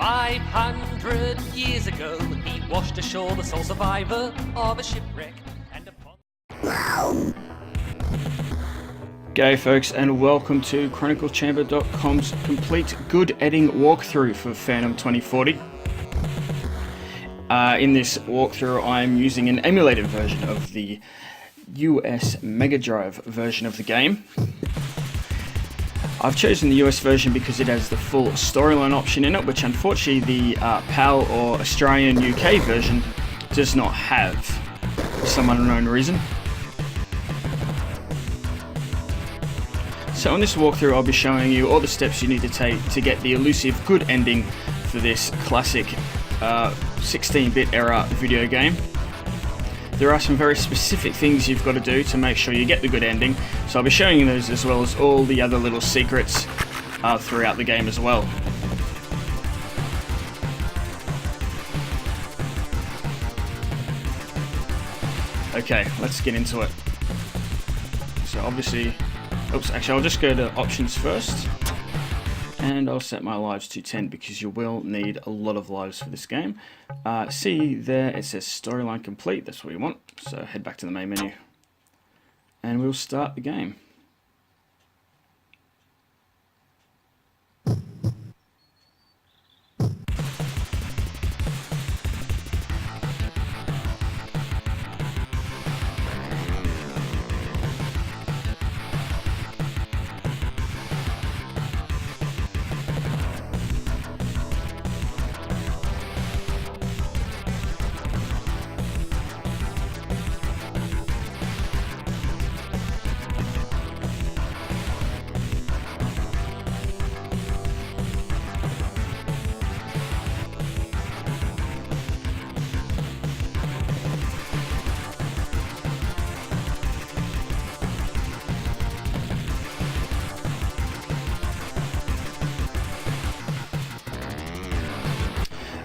500 years ago, he washed ashore the sole survivor of a shipwreck. And upon... G'day folks, and welcome to ChronicleChamber.com's complete good editing walkthrough for Phantom 2040. In this walkthrough I'm using an emulated version of the US Mega Drive version of the game. I've chosen the US version because it has the full storyline option in it, which unfortunately the PAL or Australian UK version does not have, for some unknown reason. So in this walkthrough I'll be showing you all the steps you need to take to get the elusive good ending for this classic 16-bit era video game. There are some very specific things you've got to do to make sure you get the good ending, so I'll be showing you those as well as all the other little secrets throughout the game as well. Okay, let's get into it. So obviously, actually I'll just go to options first, and I'll set my lives to 10 because you will need a lot of lives for this game. See there, it says storyline complete, that's what you want. So head back to the main menu and we'll start the game.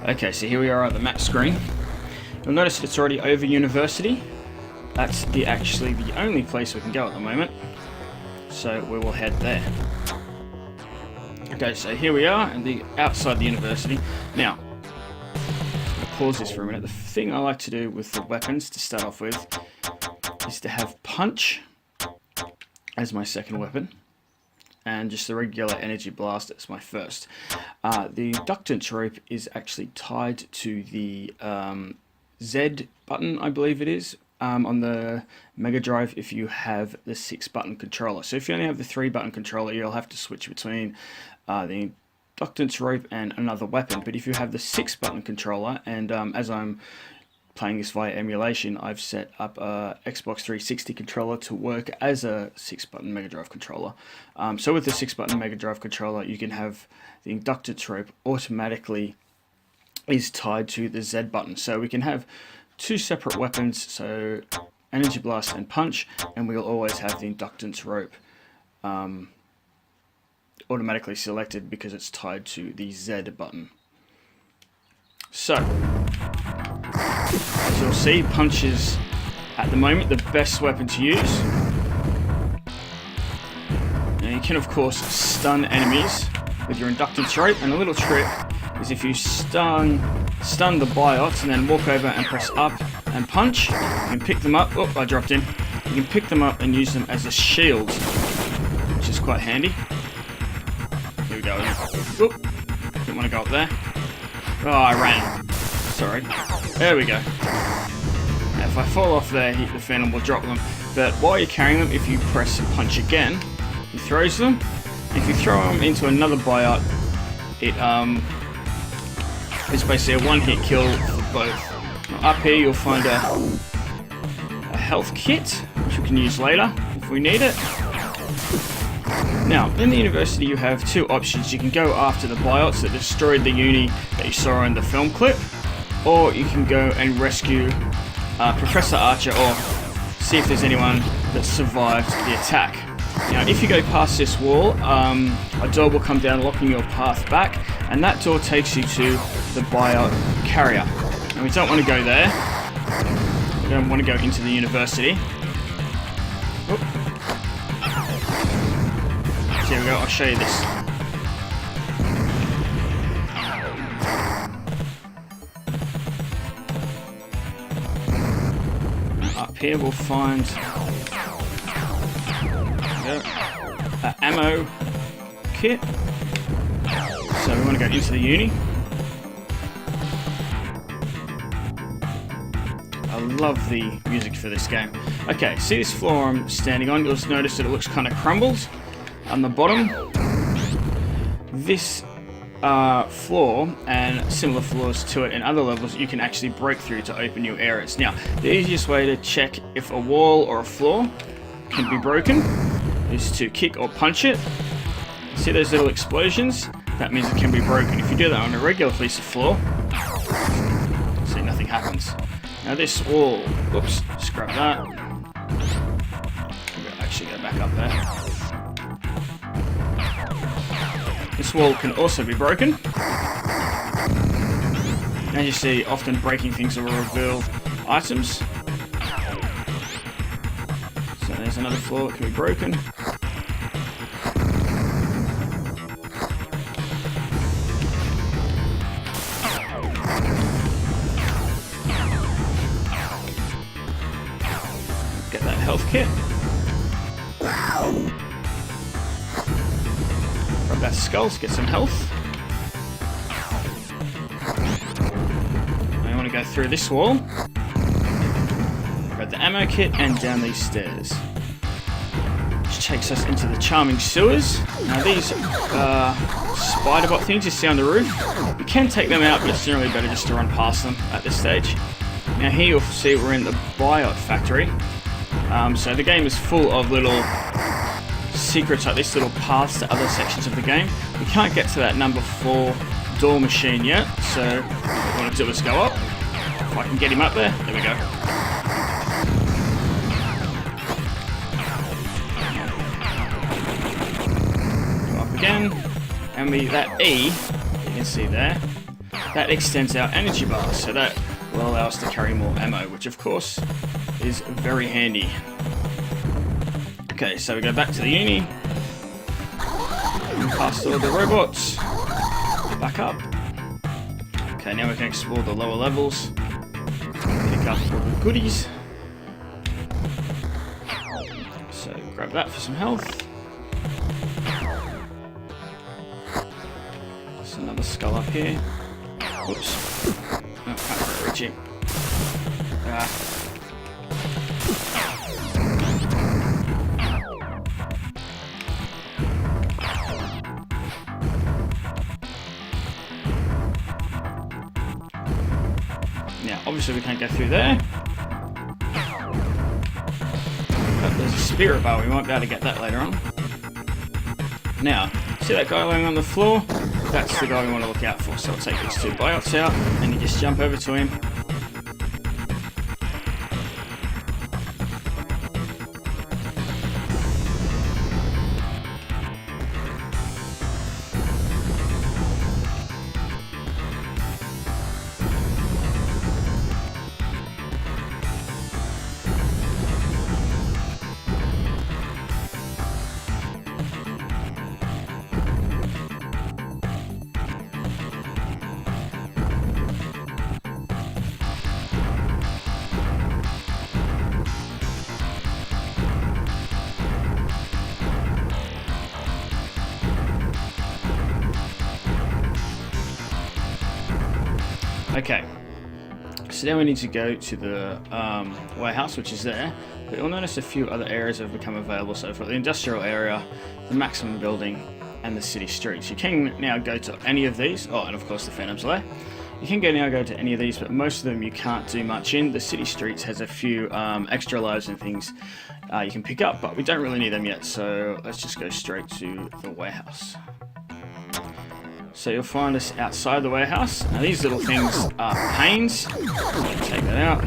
Okay, so here we are at the map screen. You'll notice that it's already over University. That's actually the only place we can go at the moment. So we will head there. Okay, so here we are and outside the university. Now, I'll pause this for a minute. The thing I like to do with the weapons to start off with is to have punch as my second weapon, and just the regular energy blast as my first. The inductance rope is actually tied to the Z button, I believe it is, on the Mega Drive if you have the 6-button controller. So if you only have the 3-button controller, you'll have to switch between the inductance rope and another weapon. But if you have the 6-button controller, and as I'm playing this via emulation, I've set up a Xbox 360 controller to work as a 6-button Mega Drive controller. So with the 6-button Mega Drive controller, you can have the inductance rope automatically is tied to the Z button. So we can have two separate weapons, so energy blast and punch, and we'll always have the inductance rope automatically selected because it's tied to the Z button. So, as you'll see, punch is, at the moment, the best weapon to use. Now you can, of course, stun enemies with your inductance rope, and a little trick is if you stun the biots and then walk over and press up and punch, you can pick them up. Oh, I dropped in. You can pick them up and use them as a shield, which is quite handy. Here we go. Oop, didn't want to go up there. Oh, I ran. Sorry. There we go. Now, if I fall off there, the Phantom will drop them. But while you're carrying them, if you press punch again, he throws them. If you throw them into another biot, it is basically a one-hit kill for both. Now, up here, you'll find a health kit, which we can use later if we need it. Now, in the university you have two options. You can go after the biots that destroyed the uni that you saw in the film clip, or you can go and rescue Professor Archer, or see if there's anyone that survived the attack. Now, if you go past this wall, a door will come down locking your path back, and that door takes you to the biot carrier. And we don't want to go there. We don't want to go into the university. Oop. Here we go, I'll show you this. here we'll find an ammo kit. So we want to go into the uni. I love the music for this game. Okay, see this floor I'm standing on? You'll notice that it looks kind of crumbled on the bottom. This floor and similar floors to it in other levels you can actually break through to open new areas. Now, the easiest way to check if a wall or a floor can be broken is to kick or punch it. See those little explosions? That means it can be broken. If you do that on a regular piece of floor, see, nothing happens. Now this wall, oops, scrap that. We'll actually go back up there. This wall can also be broken. As you see, often breaking things will reveal items. So there's another floor that can be broken. Get that health kit. Grab that skull to get some health. I want to go through this wall. Grab the ammo kit and down these stairs. Which takes us into the charming sewers. Now these spider bot things you see on the roof, you can take them out, but it's generally better just to run past them at this stage. Now here you'll see we're in the biot factory. So the game is full of little secrets like this, little paths to other sections of the game. We can't get to that number 4 door machine yet, so what I want to do is go up. If I can get him up there, there we go. Go up again, and that E, you can see there, that extends our energy bar, so that will allow us to carry more ammo, which of course is very handy. Okay, so we go back to the uni, past all the robots, back up. Okay, now we can explore the lower levels, pick up all the goodies. So grab that for some health. There's another skull up here. Oops. Oh, can't reach it. Now, obviously we can't go through there. But there's a spirit bar, we might be able to get that later on. Now, see that guy laying on the floor? That's the guy we want to look out for. So I'll take these 2 biots out, and you just jump over to him. Okay, so now we need to go to the warehouse, which is there, but you'll notice a few other areas have become available. So for the industrial area, the maximum building, and the city streets. You can now go to any of these, oh, and of course the Phantom's Lair. You can now go to any of these, but most of them you can't do much in. The city streets has a few extra lives and things you can pick up, but we don't really need them yet, so let's just go straight to the warehouse. So you'll find us outside the warehouse. Now these little things are Phans. Take that out.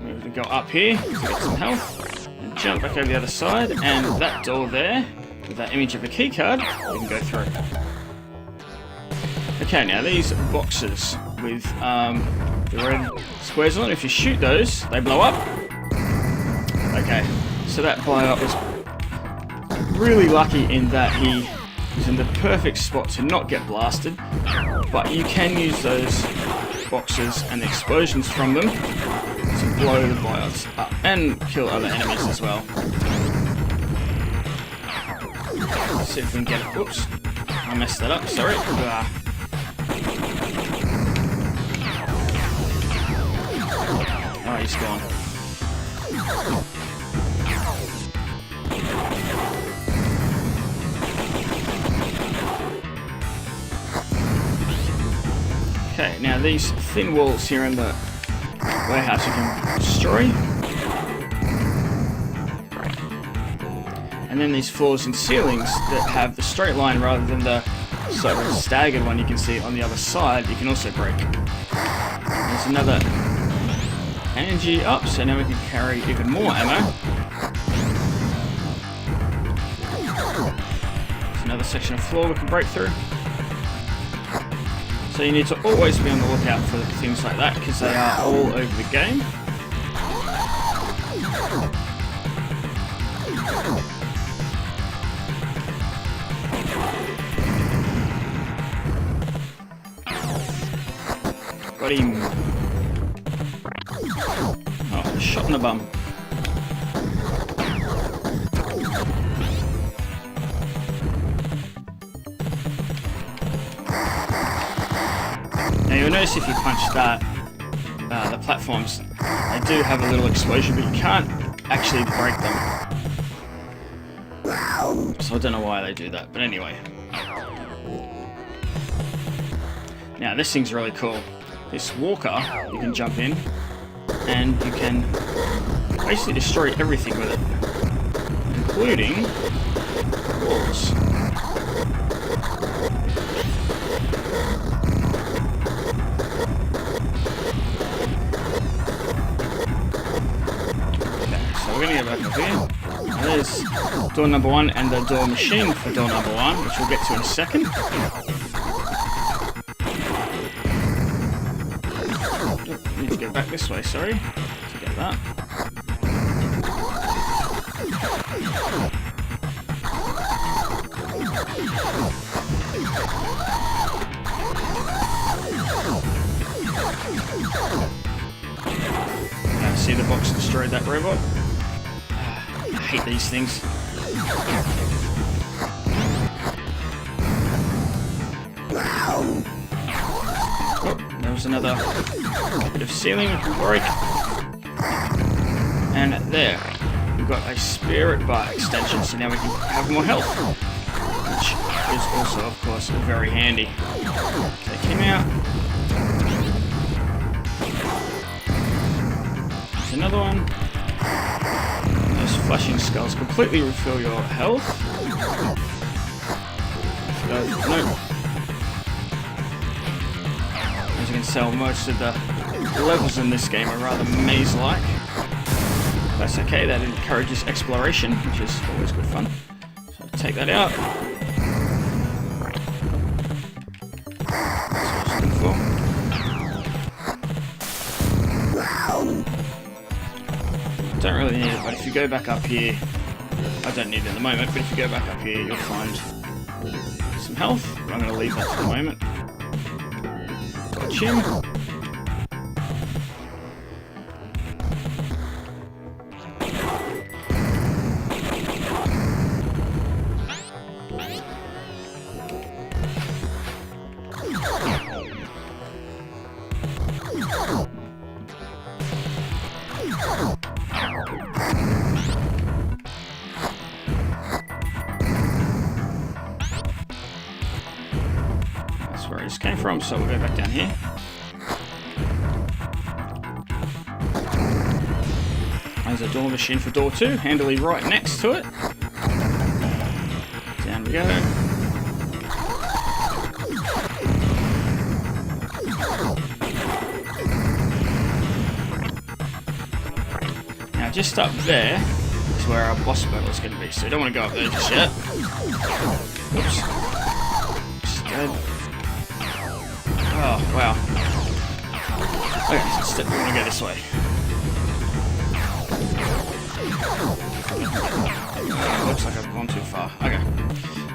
Now we go up here to get some health, and jump back over the other side, and that door there, with that image of a key card, we can go through. Okay, now these boxes with the red squares on, if you shoot those, they blow up. Okay, so that blow up was really lucky in that he was in the perfect spot to not get blasted, but you can use those boxes and the explosions from them to blow the biots up and kill other enemies as well. Let's see if we can get it. Whoops. I messed that up, sorry. Oh, he's gone. Okay, now these thin walls here in the warehouse you can destroy. And then these floors and ceilings that have the straight line rather than the sort of staggered one you can see on the other side, you can also break. There's another energy up, so now we can carry even more ammo. There's another section of floor we can break through. So you need to always be on the lookout for things like that because they are all over the game. Got him. Oh, shot in the bum. Now you'll notice if you punch that, the platforms, they do have a little explosion, but you can't actually break them. So I don't know why they do that, but anyway. Now this thing's really cool. This walker, you can jump in, and you can basically destroy everything with it, including walls. We're going to go back up here. Now there's door number 1 and the door machine for door number 1, which we'll get to in a second. Need to go back this way, sorry, to get that. Now see the box destroyed that robot. I hate these things. Oh, there was another bit of ceiling we can break. And there, we've got a spirit bar extension, so now we can have more health. Which is also, of course, very handy. Take him out. There's another one. Flashing skulls completely refill your health. No. As you can tell, most of the levels in this game are rather maze-like. That's okay, that encourages exploration, which is always good fun. So take that out. That's what I was looking for. Don't really need it, but if you go back up here, I don't need it at the moment, but if you go back up here, you'll find some health. But I'm going to leave that for the moment. Got him. Where I just came from, so we'll go back down here. There's a door machine for door 2, handily right next to it. Down we go. Now just up there is where our boss battle is going to be, so you don't want to go up there just yet. Whoops. Just dead. Oh, wow. Okay, so instead we want to go this way. Looks like I've gone too far. Okay.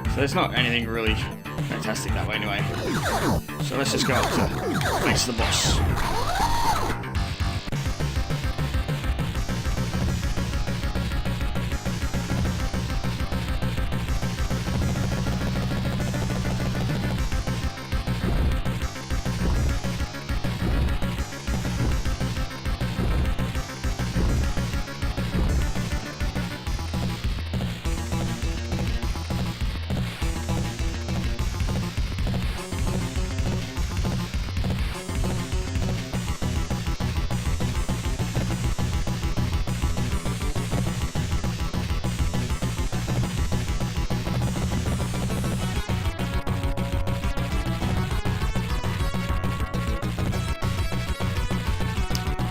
So there's not anything really fantastic that way anyway. So let's just go up to face the boss.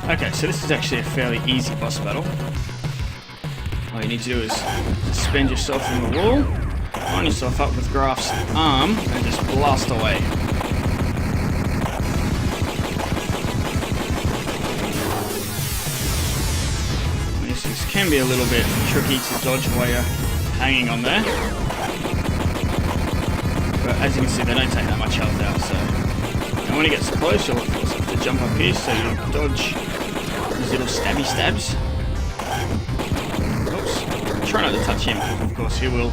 Okay, so this is actually a fairly easy boss battle. All you need to do is suspend yourself from the wall, line yourself up with Graf's arm, and just blast away. This can be a little bit tricky to dodge while you're hanging on there. But as you can see, they don't take that much health out, so... And when he gets close, you'll of course have to jump up here, so you dodge these little stabby stabs. Oops. Try not to touch him, of course he will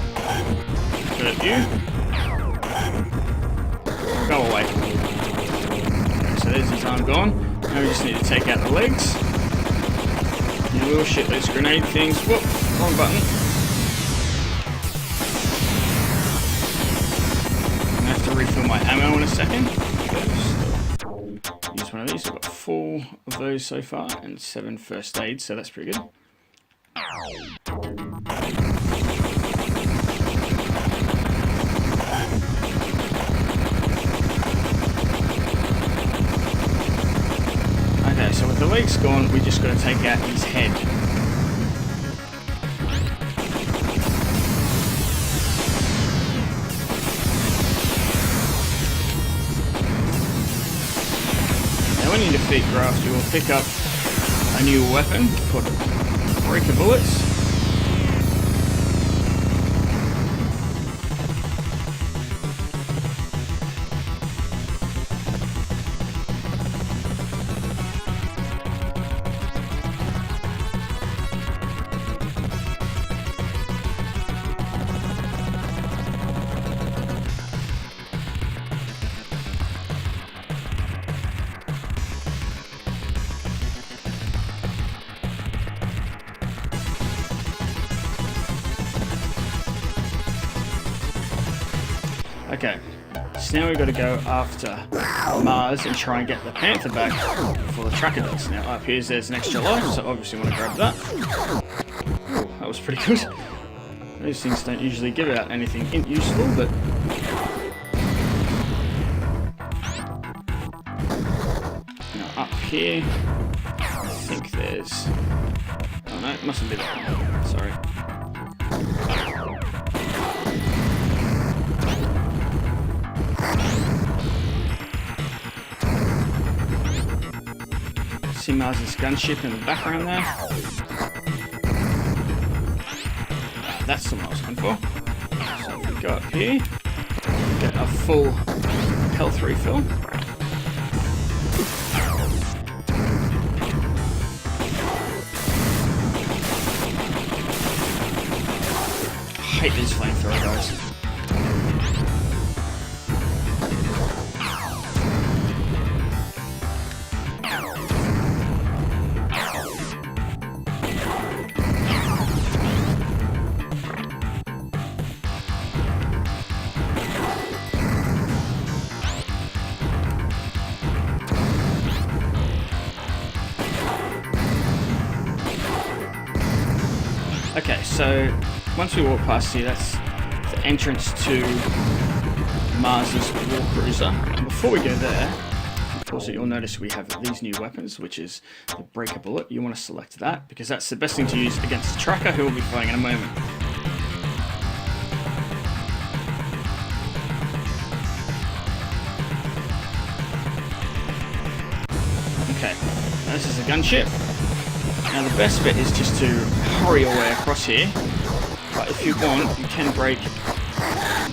hurt you. Go away. Okay, so there's his arm gone. Now we just need to take out the legs. You will shit those grenade things. Whoop, wrong button. I'm gonna have to refill my ammo in a second. Use one of these. I've got 4 of those so far and 7 first aid, so that's pretty good. Okay, so with the legs gone, we just got to take out his head. Now when you defeat Graf, you will pick up a new weapon called Breaker Bullets. Okay, so now we've got to go after Mars and try and get the Panther back before the tracker does. Now up here there's an extra life, so obviously want to grab that. Ooh, that was pretty good. Those things don't usually give out anything useful, but... Now up here, I think there's... Oh no, it mustn't be that one. Sorry. See Mars's gunship in the background there. That's the one I was looking for. So if we go up here, get a full health refill. I hate these flamethrower guys. Okay, so once we walk past here, that's the entrance to Mars's war cruiser. And before we go there, also you'll notice we have these new weapons, which is the Breaker Bullet. You want to select that because that's the best thing to use against the tracker, who will be fighting in a moment. Okay, now this is a gunship. Now the best bit is just to hurry your way across here, but if you want, you can break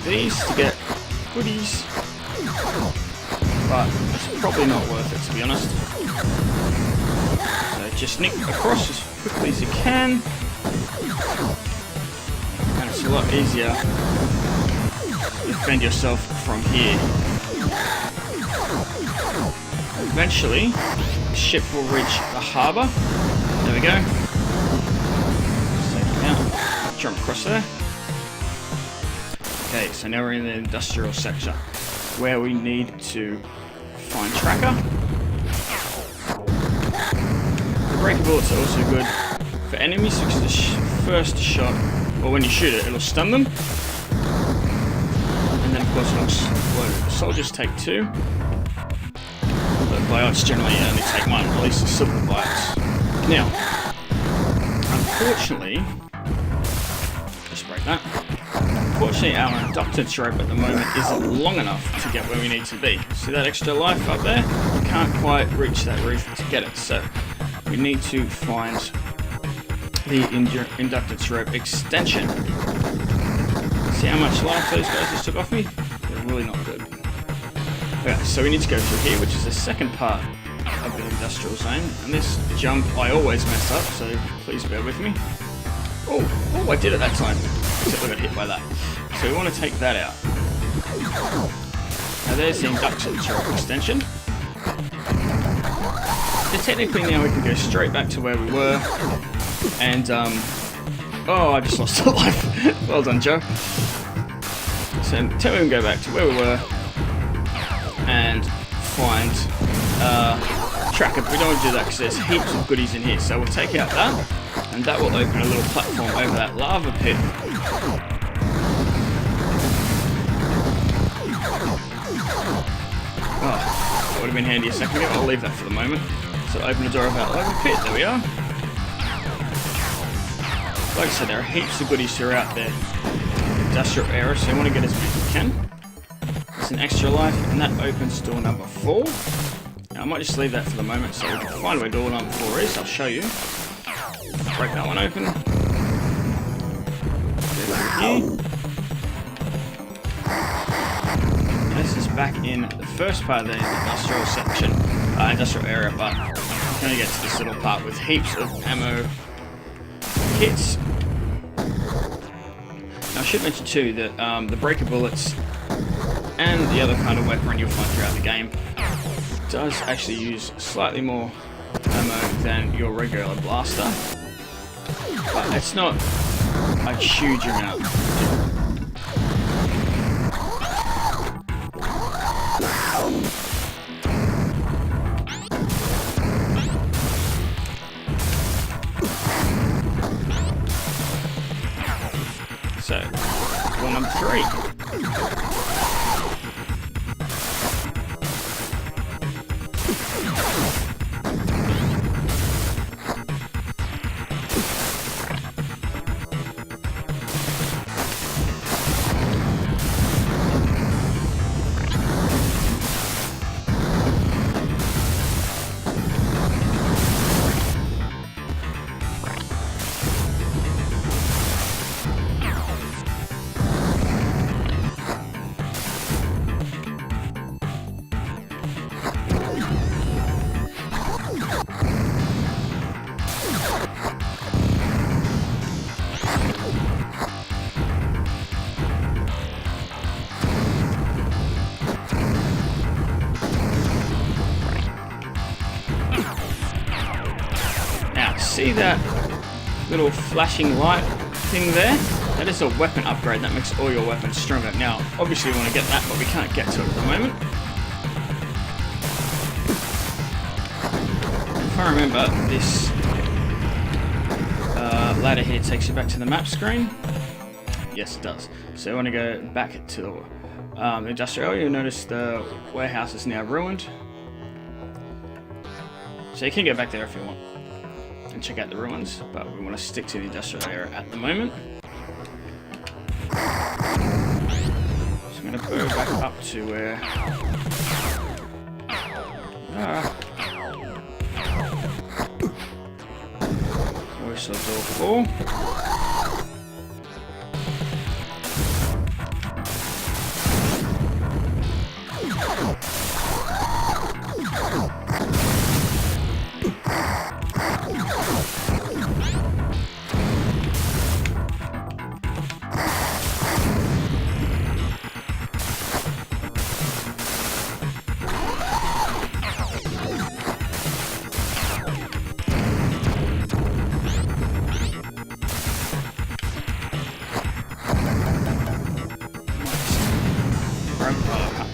these to get goodies, but it's probably not worth it, to be honest. So just nick across as quickly as you can, and it's a lot easier to defend yourself from here. Eventually, the ship will reach the harbour. There we go. Take him out. Jump across there. Okay, so now we're in the industrial sector where we need to find tracker. The Breaker Bullets are also good for enemies because the first shot, or when you shoot it, it'll stun them. And then of course it'll explode. Soldiers take 2. but biotes generally only take one, at least the silver biotes. Now, unfortunately, just break that. Unfortunately, our inducted rope at the moment isn't long enough to get where we need to be. See that extra life up there? We can't quite reach that roof to get it, so we need to find the inducted rope extension. See how much life those guys just took off me? They're really not good. Okay, so we need to go through here, which is the second part of the industrial zone, and this jump I always mess up, so please bear with me. Oh, I did it that time, except I got hit by that. So we want to take that out. Now there's the induction rope extension. So technically now we can go straight back to where we were, and oh, I just lost a life. Well done, Joe. So tell me we can go back to where we were and find tracker, but we don't want to do that because there's heaps of goodies in here. So we'll take out that, and that will open a little platform over that lava pit. Oh, that would have been handy a second ago. I'll leave that for the moment. So open the door of that lava pit. There we are. Like I said, there are heaps of goodies throughout the industrial area, so you want to get as many as you can. There's an extra life, and that opens door number 4. Now, I might just leave that for the moment so we can find where door number 4 is. I'll show you. Break that one open. Here. This is back in the first part of the industrial section, industrial area, but I'm going to get to this little part with heaps of ammo kits. Now I should mention too that the breaker bullets and the other kind of weapon you'll find throughout the game does actually use slightly more ammo than your regular blaster, but it's not a huge amount. So, door number 3. See that little flashing light thing there? That is a weapon upgrade that makes all your weapons stronger. Now, obviously we want to get that, but we can't get to it at the moment. If I remember, this ladder here takes you back to the map screen. Yes, it does. So we want to go back to the industrial area. You'll notice the warehouse is now ruined. So you can go back there if you want and check out the ruins, but we want to stick to the industrial area at the moment. So I'm going to go back up to where... where's the door 4?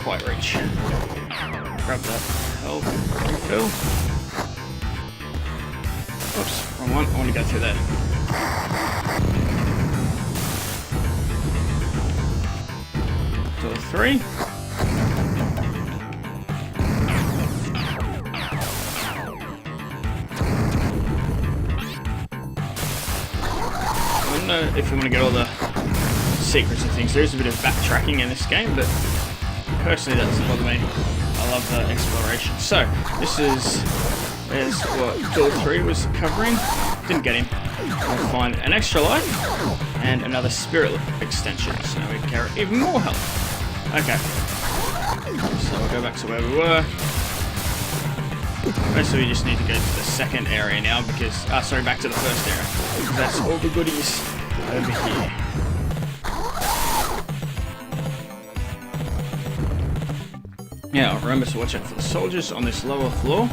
Quite reach. Grab that health refill. Oops, wrong one. I want to go through there. Door 3. know if you want to get all the secrets and things. There is a bit of backtracking in this game, but personally that doesn't bother me. I love the exploration. So, there's what door 3 was covering. Didn't get him. We'll find an extra life and another spirit extension, so now we can carry even more health. Okay. So we'll go back to where we were. Basically, we just need to go to the second area now because, sorry, back to the first area. Because that's all the goodies over here. Now, remember to watch out for the soldiers on this lower floor.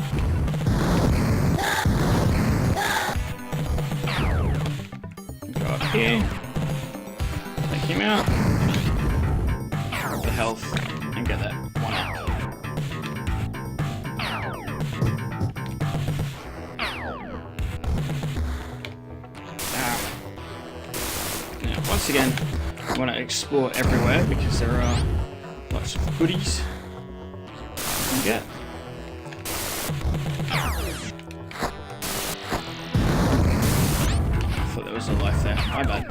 Go up here. Take him out. Grab the health and get that one up. Now, once again, I want to explore everywhere because there are lots of goodies you can get. I thought there was a life there. My bad.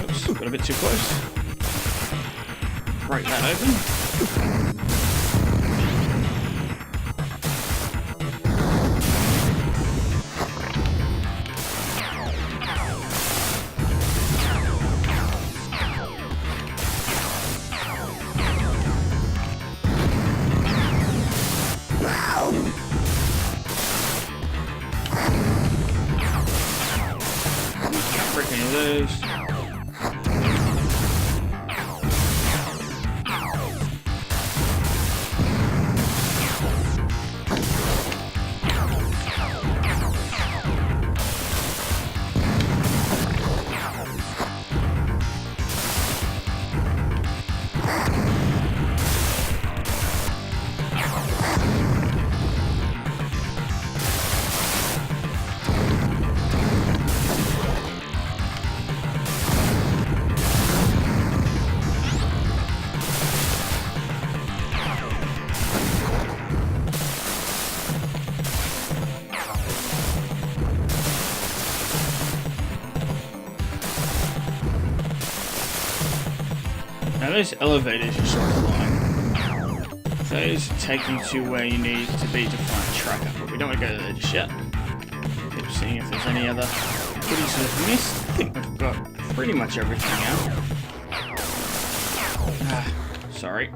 Oops, got a bit too close. Break that open. Can't break any of those. Now those elevators you saw flying, those take you to where you need to be to find a tracker, but we don't want to go there just yet. Keep seeing if there's any other goodies I've missed. I think we've got pretty much everything out. Sorry.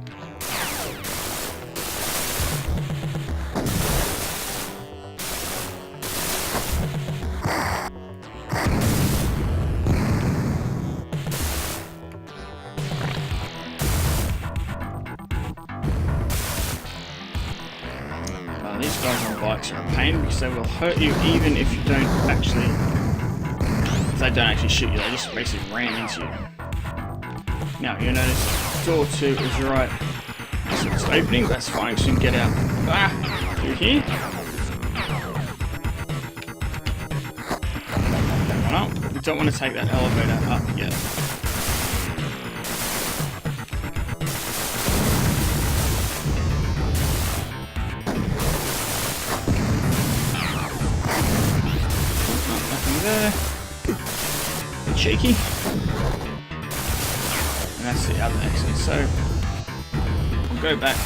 These guys on bikes are a pain because they will hurt you even if you don't actually, if they don't actually shoot you, they just basically ram into you. Now you'll notice door 2 is right, so it's opening, that's fine, so you can get out through here. That one up, but we don't want to take that elevator up yet. There. A bit shaky. And that's the other exit. So we'll go back to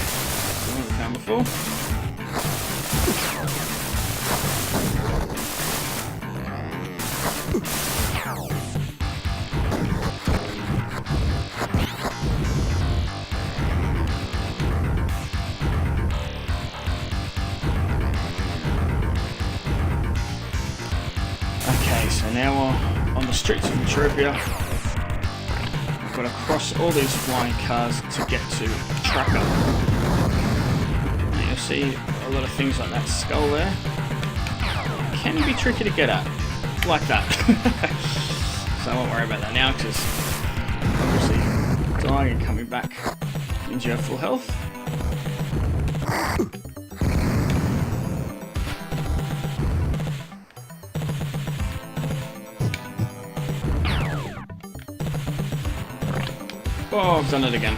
what we found before. Okay, so now we're on the streets of Metropia. We've got to cross all these flying cars to get to the tracker. And you'll see a lot of things like that skull there. It can be tricky to get at, like that. So I won't worry about that now because obviously dying and coming back means you have full health. Oh, I've done it again.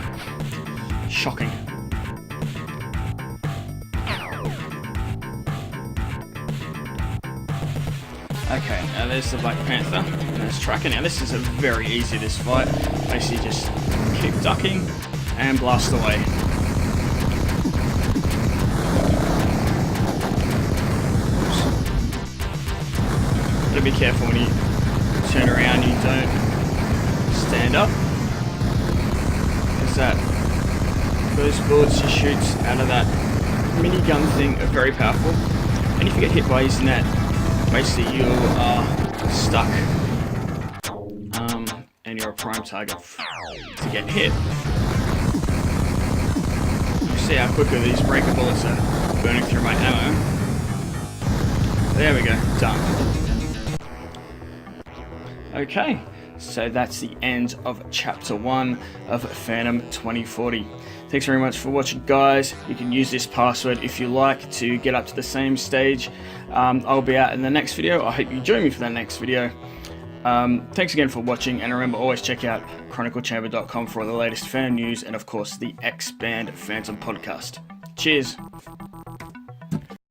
Shocking. Okay, now there's the Black Panther. There's Tracker. Now this is a very easy this fight. Basically just keep ducking and blast away. Oops. Gotta be careful when you turn around and you don't stand up. Because those bullets you shoot out of that minigun thing are very powerful. And if you get hit by using that, basically you are stuck. And you're a prime target to get hit. You see how quickly these breaker bullets are burning through my ammo. There we go, done. Okay, so that's the end of chapter 1 of Phantom 2040. Thanks very much for watching, guys. You can use this password if you like to get up to the same stage. I'll be out in the next video. I hope you join me for that next video. Thanks again for watching, and remember, always check out chroniclechamber.com for all the latest fan news and, of course, the X-Band Phantom podcast. Cheers!